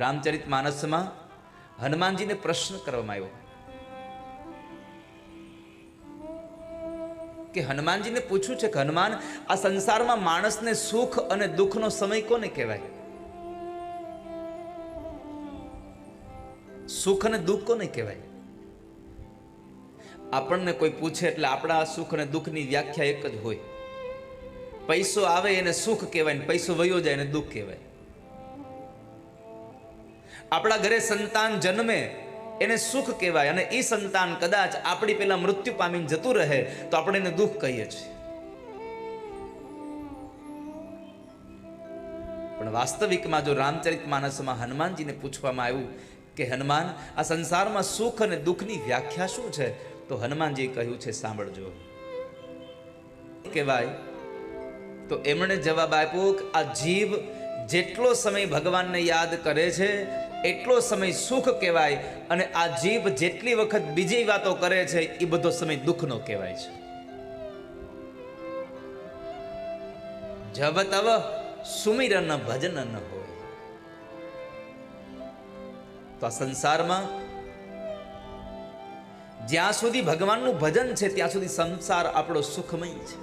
રામચરિતમાનસમાં હનુમાનજીને પ્રશ્ન કરવામાં આવ્યો કે હનુમાનજીને પૂછ્યું છે કે હનુમાન, આ સંસારમાં માણસને સુખ અને દુઃખનો સમય કોને કહેવાય? સુખ અને દુઃખ કોને કહેવાય? આપણને કોઈ પૂછે એટલે આપણા સુખ અને દુઃખની વ્યાખ્યા એક જ હોય. પૈસો આવે એને સુખ કહેવાય, પૈસો વયો જાય એને દુઃખ કહેવાય. આપણા ઘરે સંતાન જન્મે એને સુખ કહેવાય, અને એ સંતાન કદાચ આપણી પેલા મૃત્યુ પામીને જતું રહે તો આપણે એને દુઃખ કહીએ છીએ. પણ વાસ્તવિકમાં જો રામચરિતમાનસમાં હનુમાનજીને પૂછવામાં આવ્યું કે હનુમાન, આ સંસારમાં સુખ અને દુઃખની વ્યાખ્યા શું છે, તો હનુમાનજીએ કહ્યું છે, સાંભળજો. કહેવાય તો એમણે જવાબ આપ્યો કે આ જીવ જેટલો સમય ભગવાનને યાદ કરે છે એટલો સમય સુખ કહેવાય, અને આ જીવ જેટલી વખત બીજી વાતો કરે છે એ બધો સમય દુઃખનો કહેવાય છે. જબ તબ સુમિરન ભજન ન હોય. તો આ સંસારમાં જ્યાં સુધી ભગવાનનું ભજન છે ત્યાં સુધી સંસાર આપણો સુખમય છે.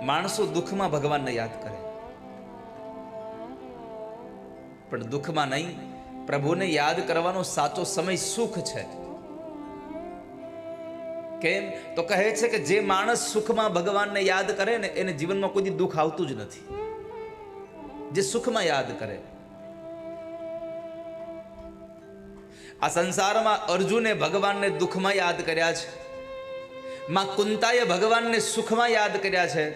માણસો દુઃખમાં ભગવાનને યાદ કરે, પણ દુઃખમાં નહીં. પ્રભુને યાદ કરવાનો સાચો સમય સુખ છે. કેમ? તો કહે છે કે જે માણસ સુખમાં ભગવાનને યાદ કરે ને એને જીવનમાં કોઈ દુઃખ આવતું જ નથી. જે સુખમાં યાદ કરે. આ સંસારમાં અર્જુને ભગવાનને દુઃખમાં યાદ કર્યા છે, માં કુંતાએ ભગવાનને સુખમાં યાદ કર્યા છે,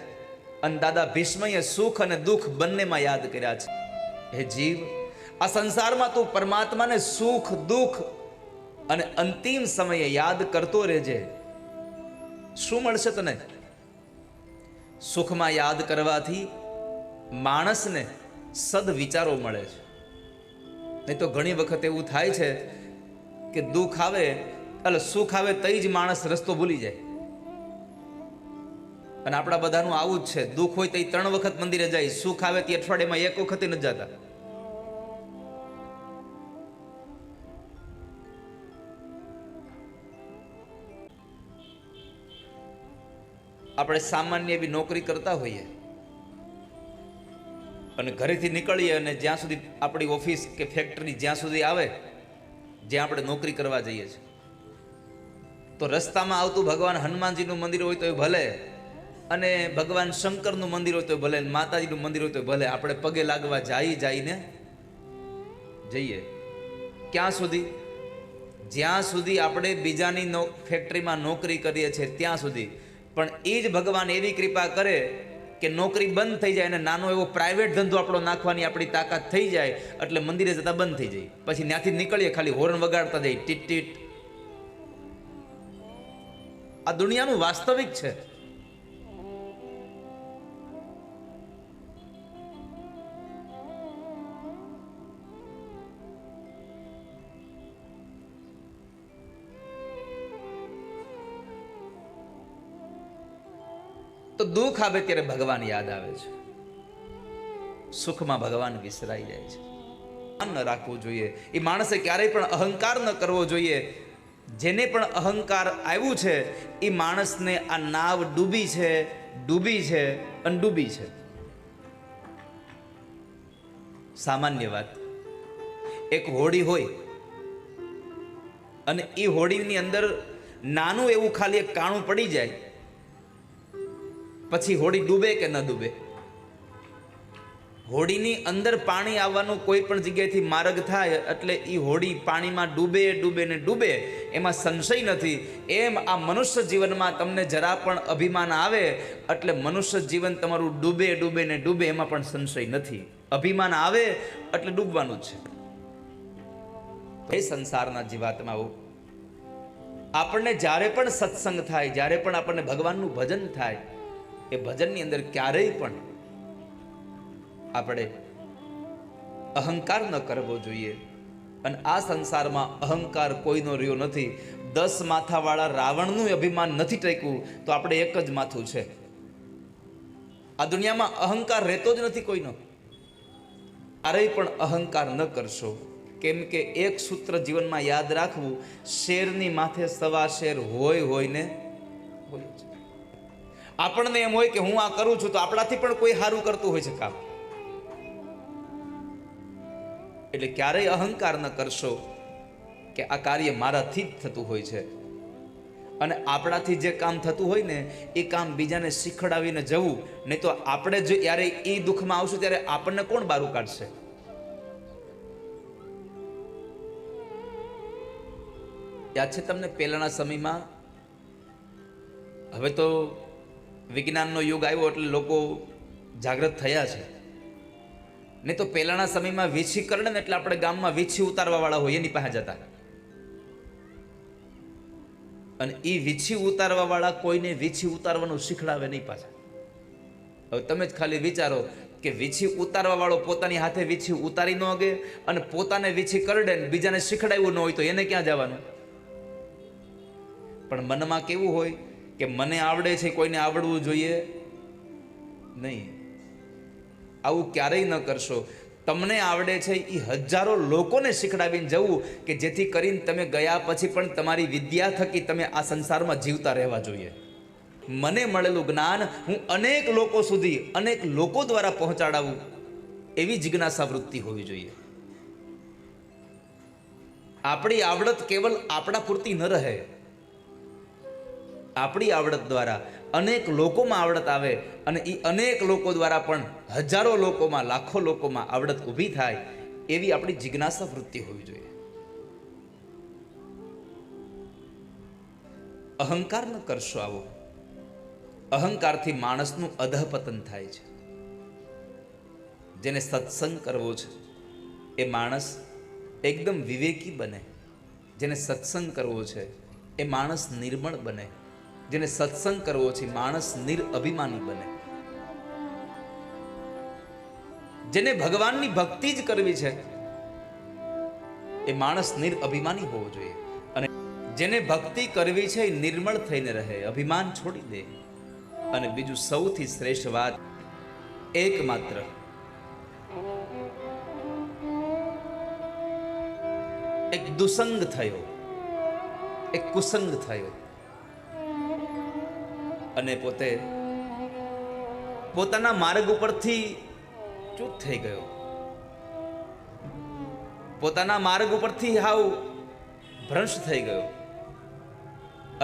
અને દાદા ભીષ્મએ સુખ અને દુઃખ બંનેમાં યાદ કર્યા છે. હે જીવ, આ સંસારમાં તું પરમાત્માને સુખ દુઃખ અને અંતિમ સમયે યાદ કરતો રહેજે. શું મળશે તને? સુખમાં યાદ કરવાથી માણસને સદ વિચારો મળે છે. નહીં તો ઘણી વખત એવું થાય છે કે દુઃખ આવે એટલે સુખ આવે તઈ જ માણસ રસ્તો ભૂલી જાય. અને આપણા બધાનું આવું જ છે. દુઃખ હોય તો 3 વખત મંદિરે જાય, સુખ આવે તે અઠવાડિયામાં 1 વખત ન જતા. આપણે સામાન્ય એવી નોકરી કરતા હોઈએ અને ઘરેથી નીકળીએ અને જ્યાં સુધી આપણી ઓફિસ કે ફેક્ટરી જ્યાં સુધી આવે, જ્યાં આપણે નોકરી કરવા જઈએ છીએ, તો રસ્તામાં આવતું ભગવાન હનુમાનજીનું મંદિર હોય તો ભલે, અને ભગવાન શંકરનું મંદિર હોય તો ભલે, માતાજીનું મંદિર હોય તો ભલે, આપણે પગે લાગવા જઈને જઈએ. ક્યાં સુધી? જ્યાં સુધી આપણે બીજાની ફેક્ટરીમાં નોકરી કરીએ છીએ ત્યાં સુધી. પણ એ જ ભગવાન એવી કૃપા કરે કે નોકરી બંધ થઈ જાય અને નાનો એવો પ્રાઇવેટ ધંધો આપણો નાખવાની આપણી તાકાત થઈ જાય, એટલે મંદિરે જતા બંધ થઈ જાય. પછી ત્યાંથી નીકળીએ ખાલી હોર્ન વગાડતા જાય, ટીટ ટીટ. આ દુનિયાનું વાસ્તવિક છે. તો દુઃખ આવે ત્યારે ભગવાન યાદ આવે છે, સુખમાં ભગવાન વિસરાઈ જાય છે. ન રાખવું જોઈએ. એ માણસે ક્યારેય પણ અહંકાર ન કરવો જોઈએ. જેને પણ અહંકાર આવ્યું છે એ માણસને આ નાવ ડૂબી છે અને ડૂબી છે. સામાન્ય વાત, એક હોડી હોય અને એ હોડીની અંદર નાનું એવું ખાલી એક કાણું પડી જાય, પછી હોડી ડૂબે કે ન ડૂબે? હોડીની અંદર પાણી આવવાનું કોઈ પણ જગ્યાએથી માર્ગ થાય એટલે એ હોડી પાણીમાં ડૂબે, એમાં સંશય નથી. એમ આ મનુષ્ય જીવનમાં તમને જરા પણ અભિમાન આવે એટલે મનુષ્ય જીવન તમારું ડૂબે, એમાં પણ સંશય નથી. અભિમાન આવે એટલે ડૂબવાનું જ છે. એ સંસારના જીવાત્માઓ, આપણને જ્યારે પણ સત્સંગ થાય, જ્યારે પણ આપણને ભગવાનનું ભજન થાય, એ ભજનની અંદર ક્યારેય પણ આપણે અહંકાર ન કરવો જોઈએ. અને આ સંસારમાં અહંકાર કોઈનો રહ્યો નથી. 10 માથાવાળા રાવણનું અભિમાન નથી ટેક્યું તો આપણે એક જ માથું છે. આ દુનિયામાં અહંકાર રહેતો જ નથી કોઈનો. ક્યારેય પણ અહંકાર ન કરશો, કેમ કે એક સૂત્ર જીવનમાં યાદ રાખવું, શેરની માથે સવા શેર હોય ને હોય જ. આપણને એમ હોય કે હું આ કરું છું તો આપણાથી પણ કોઈ સારું કરતું હોય છે કામ. એટલે ક્યારેય અહંકાર ન કરશો કે આ કાર્ય મારાથી જ થતું હોય છે, અને આપણાથી જે કામ થતું હોય ને એ કામ બીજાને શીખડાવીને જવું. નહીં તો આપણે જો યારે એ દુઃખમાં આવશું ત્યારે આપણને કોણ બારું કાઢશે? યાદ છે તમને પહેલાના સમયમાં? હવે તો વિજ્ઞાનનો યુગ આવ્યો એટલે લોકો જાગૃત થયા છે. નહીં તો પહેલાના સમયમાં વીછી કરડે ને એટલે આપણે ગામમાં વીછી ઉતારવા વાળા હોય એની પાસે જતા, અને એ વીછી ઉતારવા વાળા કોઈને વીછી ઉતારવાનું શીખડાવે નહીં પાછા. હવે તમે જ ખાલી વિચારો કે વીછી ઉતારવા વાળો પોતાની હાથે વીછી ઉતારી ન અગે અને પોતાને વીછી કરડે ને બીજાને શીખડાવ્યું ન હોય તો એને ક્યાં જવાનું? પણ મનમાં કેવું હોય કે મને આવડે છે, કોઈને આવડવું જોઈએ નહીં. આવું ક્યારેય ન કરશો. તમને આવડે છે એ હજારો લોકોને શીખડાવીને જવું કે જેથી કરીને તમે ગયા પછી પણ તમારી વિદ્યા થકી તમે આ સંસારમાં જીવતા રહેવા જોઈએ. મને મળેલું જ્ઞાન હું અનેક લોકો સુધી, અનેક લોકો દ્વારા પહોંચાડાવું, એવી જિજ્ઞાસા વૃત્તિ હોવી જોઈએ. આપણી આવડત કેવલ આપણા પૂરતી ન રહે. આપણી આવડત દ્વારા અનેક લોકોમાં આવડત આવે, અને એ અનેક લોકો દ્વારા પણ હજારો લોકોમાં, લાખો લોકોમાં આવડત ઊભી થાય, એવી આપણી જિજ્ઞાસા વૃત્તિ હોવી જોઈએ. અહંકાર ન કરશો આવો. અહંકારથી માણસનું અધઃપતન થાય છે. જેને સત્સંગ કરવો છે એ માણસ એકદમ વિવેકી બને. જેને સત્સંગ કરવો છે એ માણસ નિર્મળ બને. જેને સત્સંગ કરવો છે માણસ નિરઅભિમાની બને. જેને ભગવાનની ભક્તિ જ કરવી છે એ માણસ નિરઅભિમાની હોવો જોઈએ. અને જેને ભક્તિ કરવી છે એ નિર્મળ થઈને રહે, અભિમાન છોડી દે. અને બીજું સૌથી શ્રેષ્ઠ વાત, એકમાત્ર એક દુસંગ થયો, એક કુસંગ થયો, અને પોતે પોતાના માર્ગ ઉપરથી ચૂપ થઈ ગયો. પોતાના માર્ગ ઉપરથી હાવ ભ્રષ્ટ થઈ ગયો.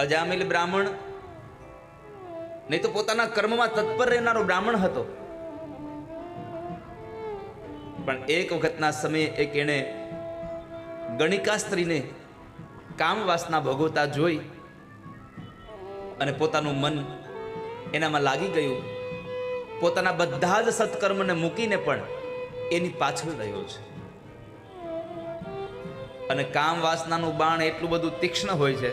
અજામિલ બ્રાહ્મણ, નહીં તો પોતાના કર્મમાં તત્પર રહેનારો બ્રાહ્મણ હતો. પણ એક વખતના સમયે એક એણે ગણિકા સ્ત્રીને કામ વાસના ભોગવતા જોઈ અને પોતાનું મન એનામાં લાગી ગયું. પોતાના બધા જ સત્કર્મને મૂકીને પણ એની પાછળ રહ્યો છે. અને કામ વાસનાનું બાણ એટલું બધું તીક્ષ્ણ હોય છે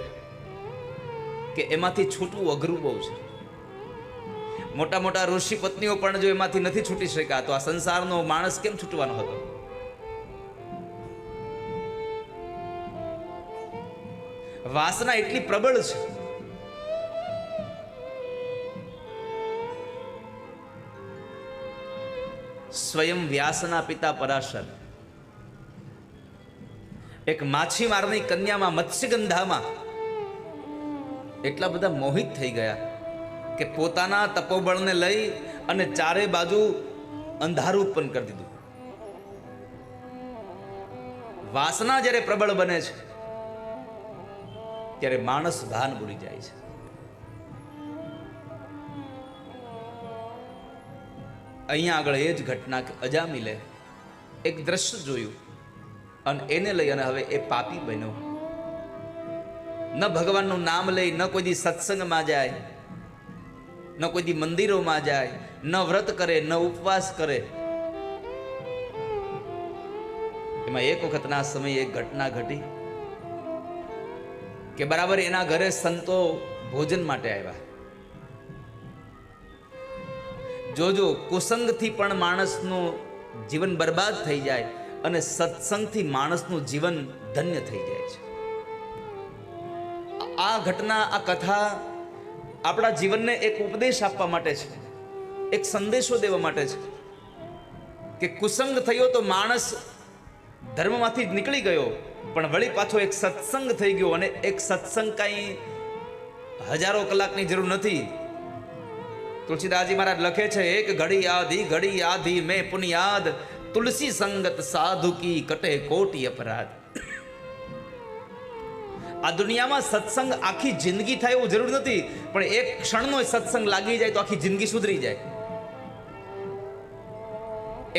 કે એમાંથી છૂટવું અઘરું બહુ છે. મોટા મોટા ઋષિ પત્નીઓ પણ જો એમાંથી નથી છૂટી શક્યા તો આ સંસારનો માણસ કેમ છૂટવાનો હતો? વાસના એટલી પ્રબળ છે. સ્વયં વ્યાસના પિતા પરાશર એક માછીમારની કન્યામાં, મત્સ્યગંધામાં એટલા બધા મોહિત થઈ ગયા કે પોતાના તપોબળને લઈ અને ચારે બાજુ અંધારું ઉત્પન્ન કરી દીધું. વાસના જ્યારે પ્રબળ બને છે ત્યારે માણસ ભાન ભૂલી જાય છે. અહીંયા આગળ એ જ ઘટના કે અજામિલે એક દ્રશ્ય જોયું અને એને લઈ અને હવે એ પાપી બન્યો. ન ભગવાનનું નામ લઈ, ન કોઈ દી સત્સંગમાં જાય, ન કોઈ દી મંદિરોમાં જાય, ન વ્રત કરે, ન ઉપવાસ કરે. એમાં એક વખતના સમયે એક ઘટના ઘટી કે બરાબર એના ઘરે સંતો ભોજન માટે આવ્યા. જોજો, કુસંગથી પણ માણસનું જીવન બરબાદ થઈ જાય અને સત્સંગથી માણસનું જીવન ધન્ય થઈ જાય છે. આ ઘટના, આ કથા આપણા જીવનને એક ઉપદેશ આપવા માટે છે એક સંદેશો દેવા માટે છે કે કુસંગ થયો તો માણસ ધર્મમાંથી જ નીકળી ગયો, પણ વળી પાછો એક સત્સંગ થઈ ગયો. અને એક સત્સંગ કાંઈ હજારો કલાકની જરૂર નથી. તુલસીદાસજી મહારાજ લખે છે, એક ઘડી આધી મેં પુનિયાદ, તુલસી સંગત સાધુ કી કટે કોટી અપરાધ. આ દુનિયામાં સત્સંગ આખી જિંદગી થાય એવું જરૂર નથી, પણ એક ક્ષણનો સત્સંગ લાગી જાય તો આખી જિંદગી સુધરી જાય.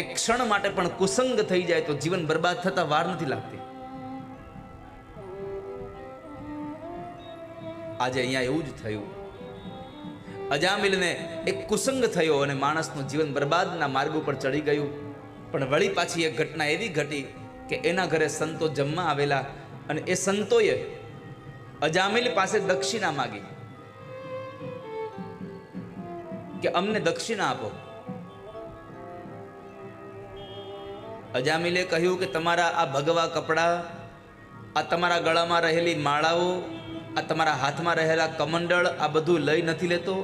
એક ક્ષણ માટે પણ કુસંગ થઈ જાય તો જીવન બરબાદ થતા વાર નથી લાગતી. આજે અહીંયા એવું જ થયું. અજામિલને એક કુસંગ થયો અને માણસનું જીવન બરબાદના માર્ગ ઉપર ચડી ગયું. પણ વળી પાછી એક ઘટના એવી ઘટી કે એના ઘરે સંતો જમવા આવેલા અને એ સંતોએ અજામિલ પાસે દક્ષિણા માગી કે અમને દક્ષિણા આપો. અજામિલે કહ્યું કે તમારા આ ભગવા કપડા, આ તમારા ગળામાં રહેલી માળાઓ, આ તમારા હાથમાં રહેલા કમંડળ, આ બધું લઈ નથી લેતો,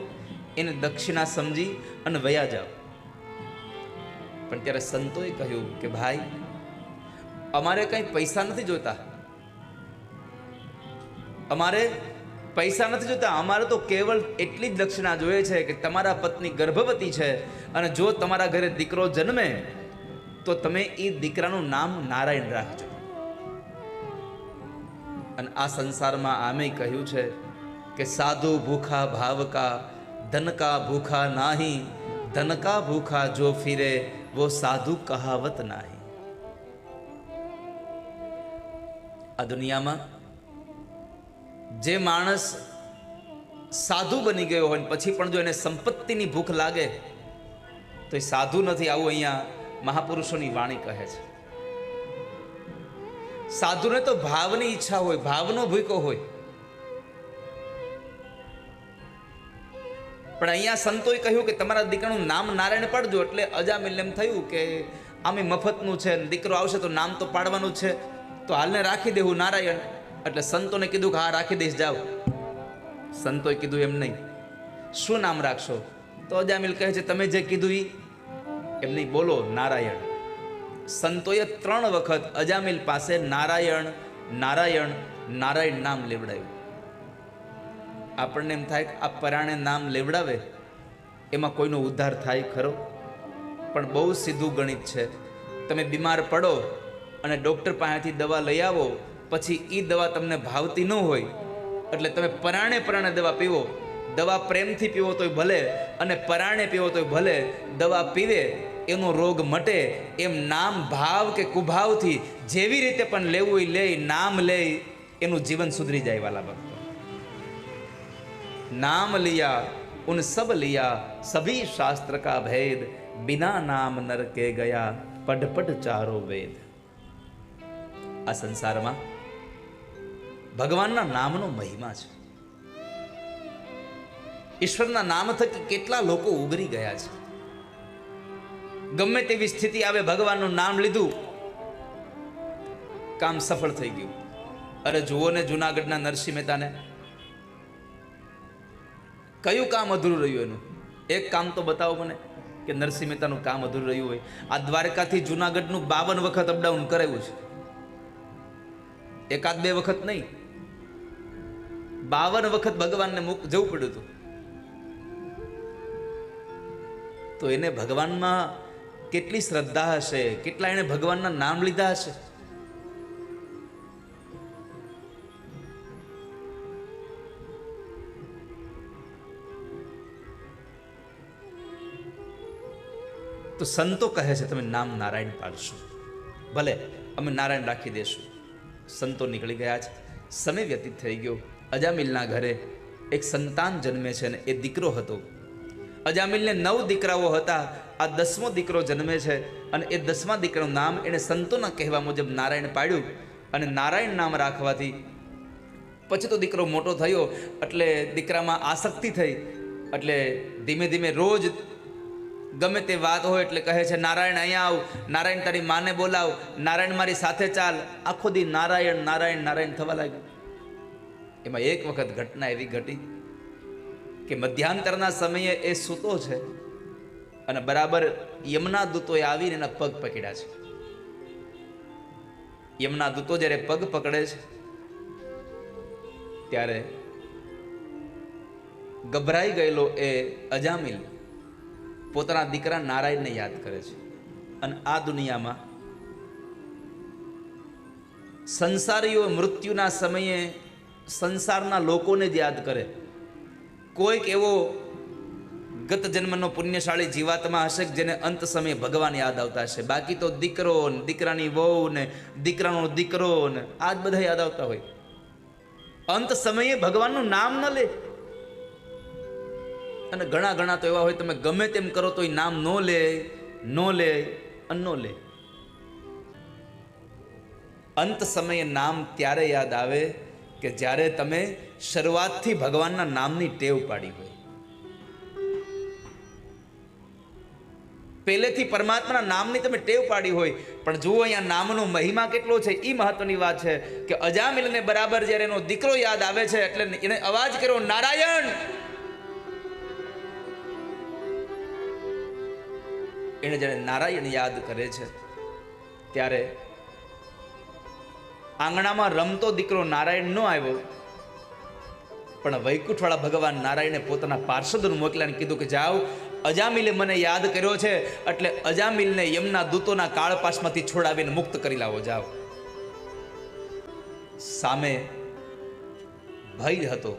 એને દક્ષિણા સમજી અને વયા જાઓ. પણ ત્યારે સંતોએ કહ્યું કે ભાઈ, અમારે કંઈ પૈસા નથી જોતા, અમારે પૈસા નથી જોતા, અમારે તો કેવળ એટલી જ દક્ષિણા જોઈએ છે કે તમારા પત્ની ગર્ભવતી છે અને જો તમારા ઘરે દીકરો જન્મે તો તમે એ દીકરાનું નામ નારાયણ રાખજો. અને આ સંસારમાં આમે કહ્યું છે કે સાધુ ભૂખા ભાવકા, ધનકા ભૂખા નાહી, ધનકા ભૂખા જો ફિરે વો સાધુ કહાવત નાહી. આ દુનિયામાં જે માણસ સાધુ બની ગયો હોય પછી પણ જો એને સંપત્તિની ભૂખ લાગે તો એ સાધુ નથી. આવું અહીંયા મહાપુરુષોની વાણી કહે છે. સાધુને તો ભાવની ઈચ્છા હોય, ભાવનો ભૂકો હોય. પણ અહીંયા સંતોએ કહ્યું કે તમારા દીકરાનું નામ નારાયણ પાડજો. એટલે અજામિલને એમ થયું કે આમે મફતનું છે, દીકરો આવશે તો નામ તો પાડવાનું છે, તો હાલને રાખી દેવું નારાયણ. એટલે સંતોને કીધું કે હા રાખી દઈશ, જાઓ. સંતોએ કીધું એમ નહીં, શું નામ રાખશો? તો અજામિલ કહે છે તમે જે કીધું એમ નહીં, બોલો નારાયણ. સંતોએ 3 વખત અજામિલ પાસે નારાયણ નારાયણ નારાયણ નામ લેવડાવ્યું. આપણને એમ થાય કે આ પરાણે નામ લેવડાવે એમાં કોઈનો ઉદ્ધાર થાય ખરો? પણ બહુ સીધું ગણિત છે. તમે બીમાર પડો અને ડૉક્ટર પાસેથી દવા લઈ આવો, પછી એ દવા તમને ભાવતી ન હોય એટલે તમે પરાણે દવા પીવો. દવા પ્રેમથી પીવો તોય ભલે અને પરાણે પીવો તોય ભલે, દવા પીવે એનો રોગ મટે. એમ નામ ભાવ કે કુભાવથી જેવી રીતે પણ લેવું એ લે, નામ લે એનું જીવન સુધરી જાય. વાલા ભક્તો, નામ લિયા ઉન સબ લિયા, સભી શાસ્ત્ર કા ભેદ, બિના નામ નર કે ગયા, પઢ પઢ ચારો વેદ. આ સંસારમાં ભગવાનના નામનો મહિમા છે. ઈશ્વરના નામ થકી કેટલા લોકો ઉગરી ગયા છે. ગમે તેવી સ્થિતિ આવે, ભગવાનનું નામ લીધું, કામ સફળ થઈ ગયું. અરે જુઓ ને જુનાગઢના નરસિંહ મહેતાને, કયું કામ અધૂરું રહ્યું એનું? એક કામ તો બતાવો મને કે નરસિંહ મહેતાનું કામ અધૂરું રહ્યું હોય. આ દ્વારકાથી જુનાગઢનું 52 વખત અપડાઉન કરાવ્યું છે. 1-2 વખત નહીં, 52 વખત ભગવાનને જવું પડ્યું હતું. તો એને ભગવાનમાં કેટલી શ્રદ્ધા હશે, કેટલા એને ભગવાનના નામ લીધા હશે. તો સંતો કહે છે તમે નામ નારાયણ પાડશો, ભલે અમે નારાયણ રાખી દેશું. સંતો નીકળી ગયા છે. સમય વ્યતીત થઈ ગયો. અજામિલના ઘરે એક સંતાન જન્મે છે અને એ દીકરો હતો. અજામિલને 9 દીકરાઓ હતા. આ 10મો દીકરો જન્મે છે અને એ 10મા દીકરાનું નામ એણે સંતોના કહેવા મુજબ નારાયણ પાડ્યું. અને નારાયણ નામ રાખવાથી પછી તો દીકરો મોટો થયો એટલે દીકરામાં આસક્તિ થઈ. એટલે ધીમે ધીમે રોજ ગમે તે વાત હોય એટલે કહે છે નારાયણ અહીંયા આવ, નારાયણ તારી માને બોલાવ, નારાયણ મારી સાથે ચાલ. આખો દી નારાયણ નારાયણ નારાયણ થવા લાગ્યું. એમાં એક વખત ઘટના એવી ઘટી કે મધ્યાંતરના સમયે એ સૂતો છે અને બરાબર યમના દૂતોએ આવીને એના પગ પકડ્યા છે. યમના દૂતો જ્યારે પગ પકડે છે ત્યારે ગભરાઈ ગયેલો એ અજામિલ પોતાના દીકરા નારાયણને યાદ કરે છે. અને આ દુનિયામાં સંસારીઓ મૃત્યુના સમયે સંસારના લોકોને જ યાદ કરે. કોઈક એવો ગત જન્મનો પુણ્યશાળી જીવાત્મા હશે જેને અંત સમયે ભગવાન યાદ આવતા હશે. બાકી તો દીકરો ને દીકરાની વહુ ને દીકરાનો દીકરો ને આ જ બધા યાદ આવતા હોય. અંત સમયે ભગવાનનું નામ ન લે. અને ઘણા ઘણા તો એવા હોય તમે ગમે તેમ કરો તો એ નામ ન લે અને ન લે. અંત સમયે નામ ત્યારે યાદ આવે કે જ્યારે તમે શરૂઆતથી ભગવાનના નામની ટેવ પાડી હોય. પહેલેથી પરમાત્માના નામની તમે ટેવ પાડી હોય. પણ જુઓ અહીંયા નામનો મહિમા કેટલો છે એ મહત્વની વાત છે કે અજામિલને બરાબર જ્યારે એનો દીકરો યાદ આવે છે એટલે એને અવાજ કર્યો, નારાયણ. એને જ્યારે નારાયણ યાદ કરે છે ત્યારે આંગણામાં રમતો દીકરો નારાયણ ન આવ્યો, પણ વૈકુંઠવાળા ભગવાન નારાયણે પોતાના પાર્ષદોને મોકલ્યાને કીધું કે જાઓ, અજામિલે મને યાદ કર્યો છે એટલે અજામિલને યમના દૂતોના કાળપાશમાંથી છોડાવીને મુક્ત કરી લાવો, જાઓ. સામે ભય હતો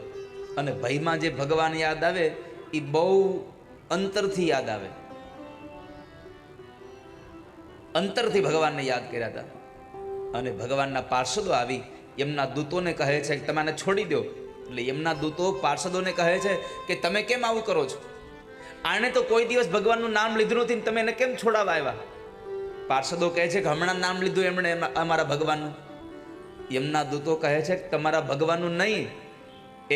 અને ભયમાં જે ભગવાન યાદ આવે એ બહુ અંતરથી યાદ આવે. અંતરથી ભગવાનને યાદ કર્યા હતા. અને ભગવાનના પાર્ષદો આવી યમના દૂતોને કહે છે કે તમે આને છોડી દો. એટલે યમના દૂતો પાર્ષદોને કહે છે કે તમે કેમ આવું કરો છો? આને તો કોઈ દિવસ ભગવાનનું નામ લીધું નથી, તમે એને કેમ છોડાવવા આવ્યા? પાર્ષદો કહે છે કે હમણાં નામ લીધું એમણે અમારા ભગવાનનું. યમના દૂતો કહે છે કે તમારા ભગવાનનું નહીં,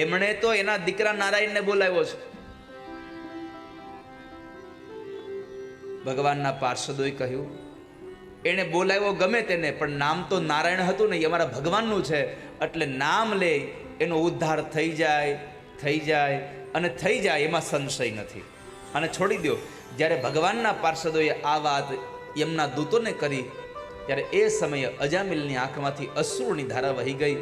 એમણે તો એના દીકરા નારાયણને બોલાવ્યો છે. ભગવાનના પાર્ષદોએ કહ્યું એને બોલાવ્યો ગમે તેને, પણ નામ તો નારાયણ હતું ને, એ અમારા ભગવાનનું છે, એટલે નામ લે એનો ઉદ્ધાર થઈ જાય અને થઈ જાય, એમાં સંશય નથી, અને છોડી દો. જ્યારે ભગવાનના પાર્ષદોએ આ વાત યમના દૂતોને કરી ત્યારે એ સમયે અજામિલની આંખમાંથી અશ્રુની ધારા વહી ગઈ.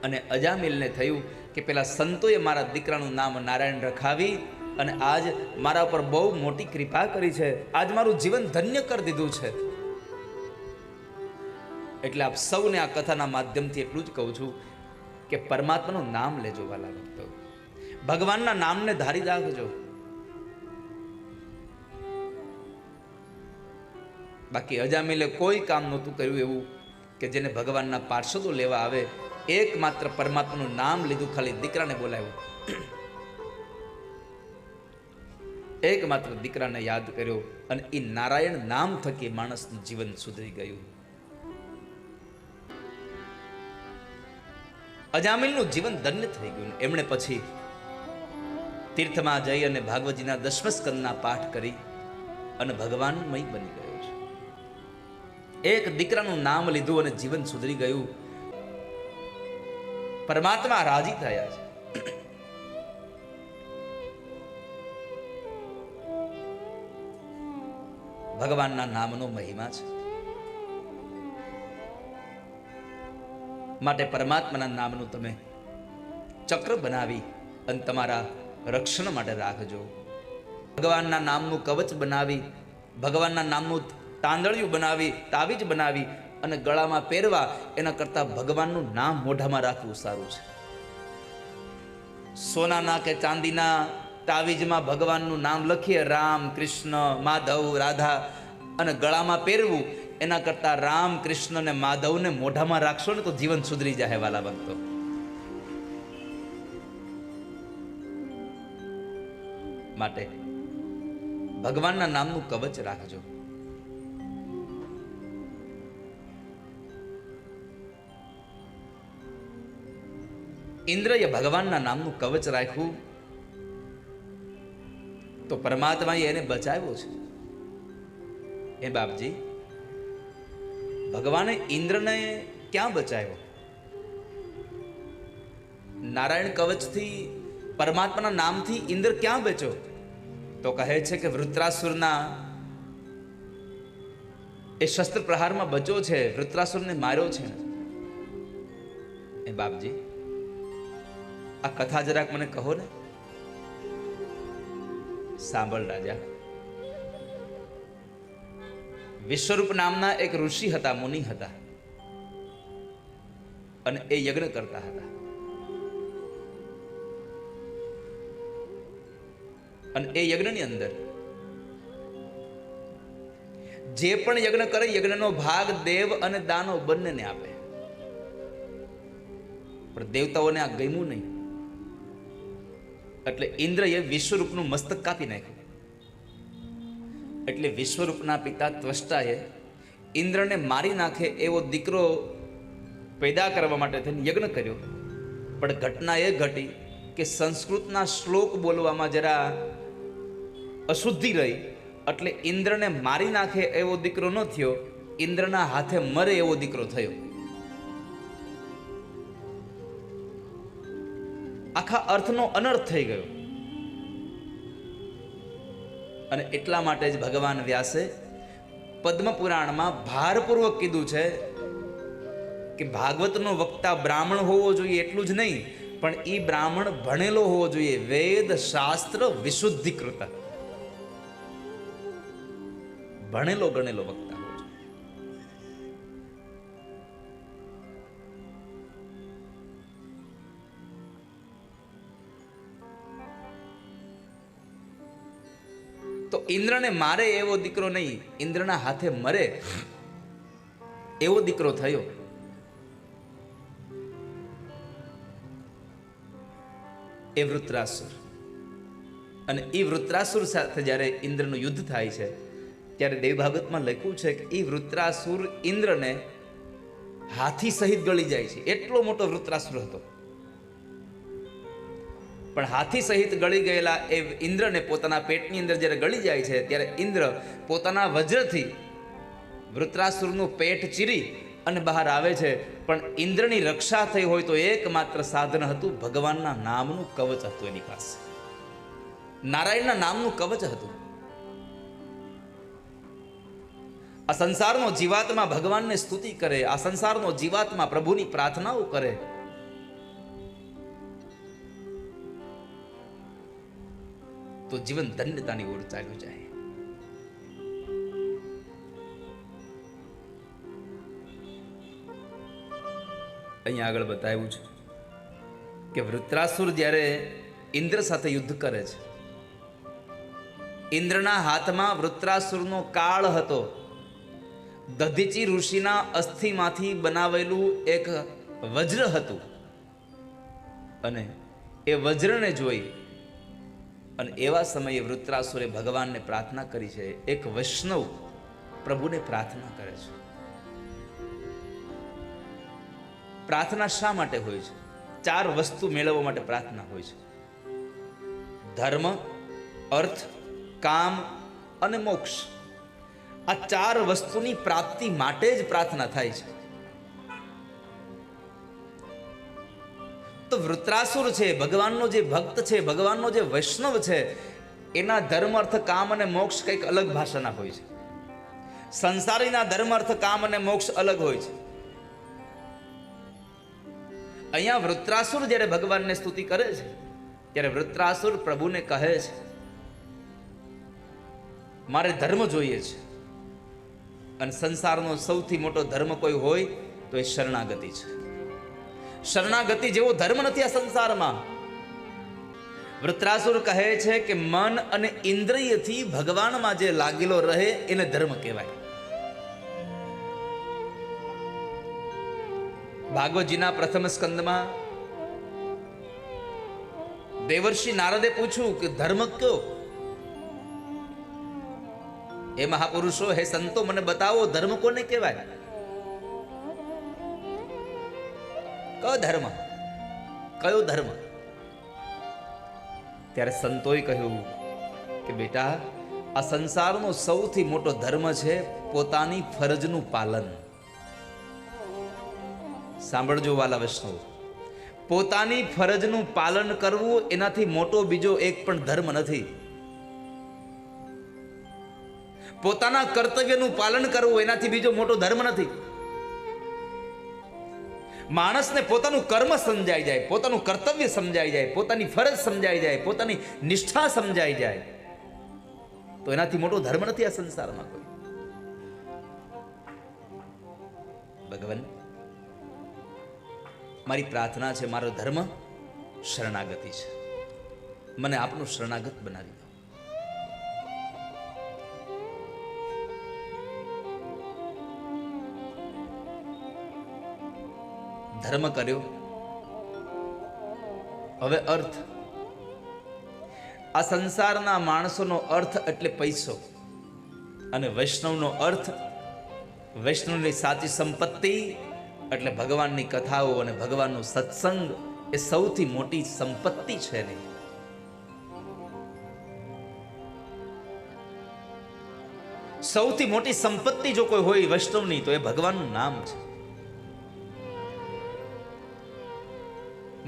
અને અજામિલને થયું કે પેલા સંતોએ મારા દીકરાનું નામ નારાયણ રખાવી અને આજ મારા ઉપર બહુ મોટી કૃપા કરી છે, આજ મારું જીવન ધન્ય કરી દીધું છે. એટલે આપ સૌને આ કથાના માધ્યમથી એટલું જ કહું છું કે પરમાત્માનું નામ લેજો વાલા ભક્તો, ભગવાનના નામને ધારી રાખજો. બાકી અજામિલે કોઈ કામ નહોતું કર્યું એવું કે જેને ભગવાનના પાર્ષદો લેવા આવે. એકમાત્ર પરમાત્માનું નામ લીધું, ખાલી દીકરાને બોલાવ્યો, એકમાત્ર દીકરાને યાદ કર્યો અને એ નારાયણ નામ થકી માણસનું જીવન સુધરી ગયું. અજામિલનું જીવન ધન્ય થઈ ગયું. એમણે પછી તીર્થમાં જઈ અને ભાગવતજીના 10મ સ્કંદના પાઠ કરી અને ભગવાનમય બની ગયો છે. એક દીકરાનું નામ લીધું અને જીવન સુધરી ગયું. પરમાત્મા રાજી થયા છે. ભગવાનના નામનો મહિમા છે. માટે પરમાત્માના નામનું તમે ચક્ર બનાવી અને તમારા રક્ષણ માટે રાખજો. ભગવાનના નામનું કવચ બનાવી, ભગવાનના નામનું તાંદળિયું બનાવી, તાવીજ બનાવી અને ગળામાં પહેરવા એના કરતાં ભગવાનનું નામ મોઢામાં રાખવું સારું છે. સોનાના કે ચાંદીના તાવીજમાં ભગવાનનું નામ લખીએ, રામ, કૃષ્ણ, માધવ, રાધા, અને ગળામાં પહેરવું, એના કરતાં રામ, કૃષ્ણ ને માધવને મોઢામાં રાખશો ને તો જીવન સુધરી જાય વાલા ભક્તો. માટે ભગવાનના નામનું કવચ રાખજો. ઇન્દ્રએ ભગવાનના નામનું કવચ રાખ્યું તો પરમાત્માએ એને બચાવ્યો છે. એ બાપજી, ભગવાને ઇન્દ્રને ક્યાં બચાવ્યો? નારાયણ કવચથી, પરમાત્માના નામથી ઇન્દ્ર ક્યાં બચ્યો? તો તો કહે છે કે વૃત્રાસુરના એ શસ્ત્ર પ્રહારમાં બચ્યો છે, વૃત્રાસુરને માર્યો છે. એ બાપજી આ કથા જરાક મને કહો ને. સાંભળ રાજા. વિશ્વરૂપ નામના એક ઋષિ હતા, મુનિ હતા, અને એ યજ્ઞ કરતા હતા. અને એ યજ્ઞની અંદર જે પણ યજ્ઞ કરે યજ્ઞનો ભાગ દેવ અને દાનવ બંનેને આપે. પણ દેવતાઓને આ ગમ્યું નહીં, એટલે ઇન્દ્રએ વિશ્વરૂપનું મસ્તક કાપી નાખ્યું. એટલે વિશ્વરૂપના પિતા ત્વષ્ટાએ ઇન્દ્રને મારી નાખે એવો દીકરો પેદા કરવા માટે થઈને યજ્ઞ કર્યો. પણ ઘટના એ ઘટી કે સંસ્કૃતના શ્લોક બોલવામાં જરા અશુદ્ધિ રહી, એટલે ઇન્દ્રને મારી નાખે એવો દીકરો ન થયો, ઇન્દ્રના હાથે મરે એવો દીકરો થયો. આખા અર્થનો અનર્થ થઈ ગયો. અને એટલા માટે જ ભગવાન વ્યાસે પદ્મ પુરાણમાં ભારપૂર્વક કીધું છે કે ભાગવતનો વક્તા બ્રાહ્મણ હોવો જોઈએ એટલું જ નહીં, પણ એ બ્રાહ્મણ ભણેલો હોવો જોઈએ, વેદ શાસ્ત્ર વિશુદ્ધિકૃત, ભણેલો ગણેલો વક્તા હોવો જોઈએ. તો ઇન્દ્રને મારે એવો દીકરો નહીં, ઇન્દ્રના હાથે મરે એવો દીકરો થયો. એ વૃત્રાસુર. અને એ વૃત્રાસુર સાથે જ્યારે ઇન્દ્રનું યુદ્ધ થાય છે ત્યારે દેવ ભાગવતમાં લખ્યું છે કે એ વૃત્રાસુર ઇન્દ્રને હાથી સહિત ગળી જાય છે. એટલો મોટો વૃત્રાસુર હતો. પણ હાથી સહિત ગળી ગયેલા એ ઇન્દ્રને પોતાના પેટની અંદર જ્યારે ગળી જાય છે ત્યારે ઇન્દ્ર પોતાના વજ્રથી વૃત્રાસુરનું પેટ ચીરી અને બહાર આવે છે. પણ ઇન્દ્રની રક્ષા થઈ હોય તો એકમાત્ર સાધન હતું, ભગવાનના નામનું કવચ હતું એની પાસે, નારાયણના નામનું કવચ હતું. આ સંસારનો જીવાત્મા ભગવાનને સ્તુતિ કરે, આ સંસારનો જીવાત્મા પ્રભુની પ્રાર્થનાઓ કરે, તો જીવન ધન્યતાની ઓર ચાલ્યું જાય. અહીંયા આગળ બતાવ્યું છે કે વૃત્રાસુર જ્યારે ઇન્દ્ર સાથે યુદ્ધ કરે છે, ઇન્દ્રના હાથમાં વૃત્રાસુરનો કાળ હતો. દધીચી ઋષિના અસ્થિમાંથી બનાવેલું એક વજ્ર હતું. અને એ વજ્રને જોઈ અને એવા સમયે વૃત્રાસુરે ભગવાનને પ્રાર્થના કરી છે. એક વૈષ્ણવ પ્રભુને પ્રાર્થના કરે છે. પ્રાર્થના શા માટે હોય છે? 4 વસ્તુ મેળવવા માટે પ્રાર્થના હોય છે: ધર્મ, અર્થ, કામ અને મોક્ષ. આ 4 વસ્તુની પ્રાપ્તિ માટે જ પ્રાર્થના થાય છે. તો વૃત્રાસુર છે, ભગવાનનો જે ભક્ત છે, ભગવાનનો જે વૈષ્ણવ છે, એના ધર્મ, અર્થ, કામ અને મોક્ષ કંઈક અલગ ભાષાના હોય છે. સંસારીના ધર્મ, અર્થ, કામ અને મોક્ષ અલગ હોય છે. અહીંયા વૃત્રાસુર જ્યારે ભગવાનને સ્તુતિ કરે છે ત્યારે વૃત્રાસુર પ્રભુને કહે છે, મારે ધર્મ જોઈએ છે, અને સંસારનો સૌથી મોટો ધર્મ કોઈ હોય તો એ શરણાગતિ છે. શરણાગતિ જેવો ધર્મ નથી આ સંસારમાં. વૃત્રાસુર કહે છે કે મન અને ઇન્દ્રિયથી ભગવાનમાં જે લાગેલો રહે એને ધર્મ કહેવાય. ભાગવતજીના પ્રથમ સ્કંદમાં દેવર્ષિ નારદે પૂછ્યું કે ધર્મ કયો? હે મહાપુરુષો, હે સંતો, મને બતાવો ધર્મ કોને કહેવાય? કયો ધર્મ? કયો ધર્મ? ત્યારે સંતોએ કહ્યું કે બેટા, આ સંસારનો સૌથી મોટો ધર્મ છે પોતાની ફરજનું પાલન. સાંભળજો વાલા વૈષ્ણવ, પોતાની ફરજનું પાલન કરવું એનાથી મોટો બીજો એક પણ ધર્મ નથી. પોતાના કર્તવ્યનું પાલન કરવું એનાથી બીજો મોટો ધર્મ નથી. માણસને પોતાનું કર્મ સમજાઈ જાય, પોતાનું કર્તવ્ય સમજાઈ જાય, પોતાની ફરજ સમજાઈ જાય, પોતાની નિષ્ઠા સમજાઈ જાય, તો એનાથી મોટો ધર્મ નથી આ સંસારમાં કોઈ. ભગવાન, મારી પ્રાર્થના છે, મારો ધર્મ શરણાગતિ છે, મને આપનું શરણાગત બનાવી દો. ધર્મ કર્યો, હવે અર્થ. આ સંસારના માણસોનો અર્થ એટલે પૈસો, અને વૈષ્ણવનો અર્થ, વૈષ્ણવની સાચી સંપત્તિ એટલે ભગવાનની કથાઓ અને ભગવાનનો સત્સંગ એ સૌથી મોટી સંપત્તિ છે ને. સૌથી મોટી સંપત્તિ જો કોઈ હોય વૈષ્ણવની તો એ ભગવાનનું નામ છે.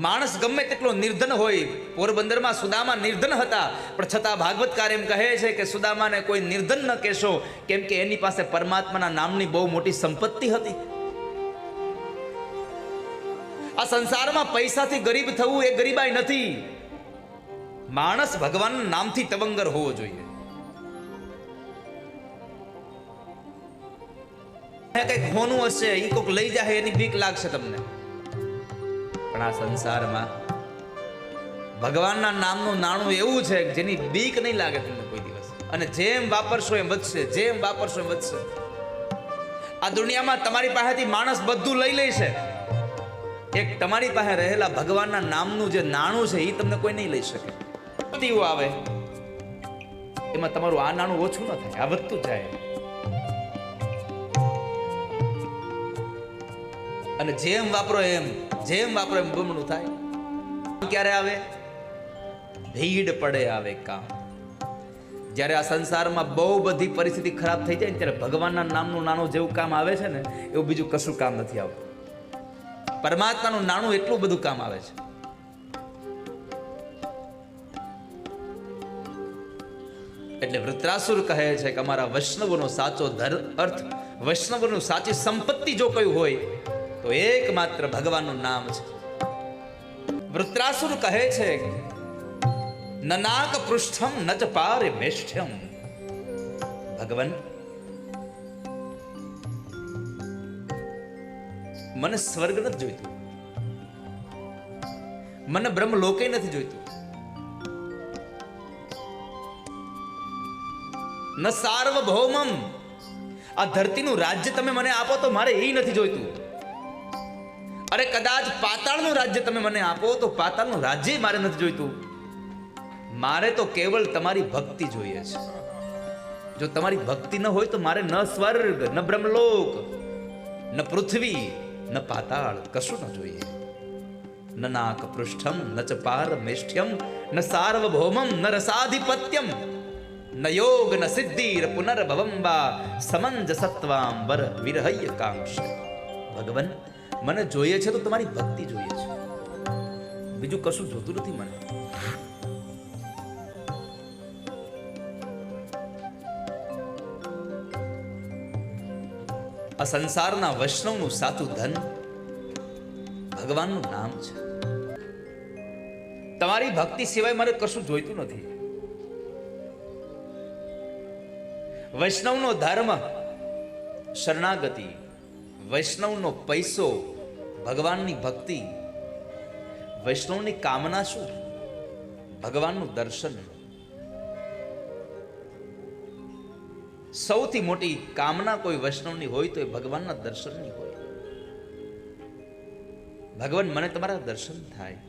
માણસ ગમે તેટલો નિર્ધન હોય, પોરબંદરમાં સુદામા નિર્ધન હતા, પણ છતાં ભાગવતકાર એમ કહે છે કે સુદામાને કોઈ નિર્ધન ન કહેશો, કેમ કે એની પાસે પરમાત્માના નામની બહુ મોટી સંપત્તિ હતી. આ સંસારમાં પૈસાથી ગરીબ થવું એ ગરીબાઈ નથી. માણસ ભગવાનના નામથી તવંગર હોવો જોઈએ. કઈક હોનું હશે, એ કોઈક લઈ જાય એની બીક લાગશે તમને, પણ આ સંસારમાં ભગવાનના નામનું નાણું એવું છે જેની બીક નહીં લાગે તમને કોઈ દિવસ. અને જેમ વાપરશો એમ વધશે, જેમ વાપરશો એમ વધશે. આ દુનિયામાં તમારી પાસેથી માણસ બધું લઈ લેશે, એક તમારી પાસે રહેલા ભગવાનના નામનું જે નાણું છે એ તમને કોઈ નહીં લઈ શકે. આવે એમાં તમારું આ નાણું ઓછું ન થાય, આ વધતું જાય. અને જેમ વાપરો એમ બમણું થાય. ક્યારે આવે? ભીડ પડે આવે કામ. જ્યારે આ સંસારમાં બહુ બધી પરિસ્થિતિ ખરાબ થઈ જાય ને ત્યારે ભગવાનના નામનું નાણું જેવું કામ આવે છે ને એવું બીજું કશું કામ નથી આવતું. પરમાત્માનું નાણું એટલું બધું કામ આવે છે. એટલે વૃત્રાસુર કહે છે કે અમારા વૈષ્ણવનો સાચો અર્થ, વૈષ્ણવનું સાચી સંપત્તિ જો કયું હોય તો એકમાત્ર ભગવાનનું નામ છે. વૃત્રાસુર કહે છે નનાક પૃષ્ઠમ નચ પારે મેષ્ઠ્યમ. ભગવાન, મને સ્વર્ગ નથી જોઈતું, મને બ્રહ્મલોકે નથી જોઈતું, ન સાર્વભૌમમ, આ ધરતીનું રાજ્ય તમે મને આપો તો મારે એ નથી જોઈતું. અરે કદાચ પાતાળનું રાજ્ય તમે મને આપો તો પાતાળનું રાજ્ય મારે નથી જોઈતું. મારે તો કેવળ તમારી ભક્તિ જોઈએ છે. જો તમારી ભક્તિ ન હોય તો મારે ન સ્વર્ગ, ન બ્રહ્મલોક, ન પૃથ્વી, ન પાતાળ, કશું ન જોઈએ. ન નાક પૃષ્ઠમ ન ચ પારમેષ્ઠ્યમ ન સાર્વભૌમમ ન રસાધિપત્યમ ન યોગ ન સિદ્ધિર પુનર્ભવમ વા સમંજસત્વામ વર વિરહય કાંક્ષ. ભગવાન, મને જોઈએ છે તો તમારી ભક્તિ જોઈએ છે, બીજું કશું જોતું નથી મને. આ સંસારના વૈષ્ણવનું સાચું ધન ભગવાનનું નામ છે. તમારી ભક્તિ સિવાય મારે કશું જોઈતું નથી. વૈષ્ણવનો ધર્મ શરણાગતિ, વૈષ્ણવનો પૈસો ભગવાનની ભક્તિ, વૈષ્ણવની કામના શું? ભગવાનનું દર્શન. સૌથી મોટી કામના કોઈ વૈષ્ણવની હોય તો એ ભગવાનના દર્શનની હોય. ભગવાન, મને તમારા દર્શન થાય.